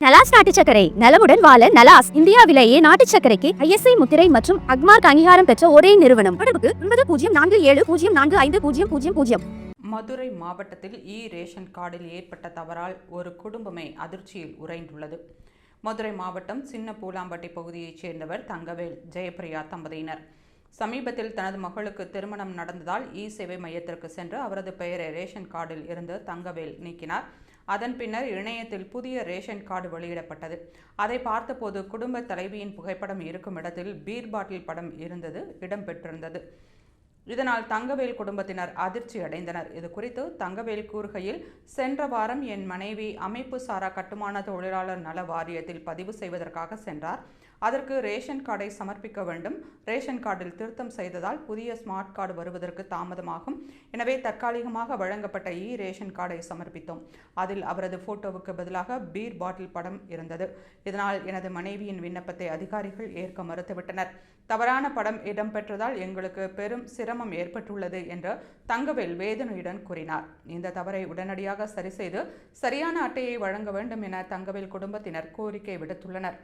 நலாஸ் நாட்டு சர்க்கரை நலமுடன் வாழ நலாஸ் இந்தியாவிலேயே நாட்டு சர்க்கரைக்கு ISI முத்திரை மற்றும் அக்மார்க் அங்கீகாரம் பெற்ற ஒரே நிறுவனம். தொடர்புக்கு 9047050000. மதுரை மாவட்டத்தில் ரேஷன் கார்டில் ஏற்பட்ட தவறால் ஒரு குடும்பமே அதிர்ச்சியில் உறைந்துள்ளது. மதுரை மாவட்டம் சின்ன பூலாம்பட்டி பகுதியைச் சேர்ந்தவர் தங்கவேல் ஜெயப்பிரியா தம்பதியினர். சமீபத்தில் தனது மகளுக்கு திருமணம் நடந்ததால் சேவை மையத்திற்கு சென்று அவரது பெயரை ரேஷன் கார்டில் இருந்து தங்கவேல் நீக்கினார். அதன் பின்னர் இணையத்தில் புதிய ரேஷன் கார்டு வெளியிடப்பட்டது. அதை பார்த்தபோது குடும்ப தலைவியின் புகைப்படம் இருக்கும் இடத்தில் பீர் பாட்டில் படம் இடம்பெற்றிருந்தது. இதனால் தங்கவேல் குடும்பத்தினர் அதிர்ச்சி அடைந்தனர். இது குறித்து தங்கவேல் கூறுகையில், சென்ற வாரம் என் மனைவி அமைப்பு சாரா கட்டுமான தொழிலாளர் நல வாரியத்தில் பதிவு செய்வதற்காக சென்றார். அதற்கு ரேஷன் கார்டை சமர்ப்பிக்க வேண்டும். ரேஷன் கார்டில் திருத்தம் செய்ததால் புதிய ஸ்மார்ட் கார்டு வருவதற்கு தாமதமாகும். எனவே தற்காலிகமாக வழங்கப்பட்ட ரேஷன் கார்டை சமர்ப்பித்தோம். அதில் அவரது போட்டோவுக்கு பதிலாக பீர் பாட்டில் படம் இருந்தது. இதனால் எனது மனைவியின் விண்ணப்பத்தை அதிகாரிகள் ஏற்க மறுத்துவிட்டனர். தவறான படம் இடம்பெற்றதால் எங்களுக்கு பெரும் சிரமம் ஏற்பட்டுள்ளது என்று தங்கவேல் வேதனையுடன் கூறினார். இந்த தவறை உடனடியாக சரி செய்து சரியான அட்டையை வழங்க வேண்டும் என தங்கவேல் குடும்பத்தினர் கோரிக்கை விடுத்துள்ளனர்.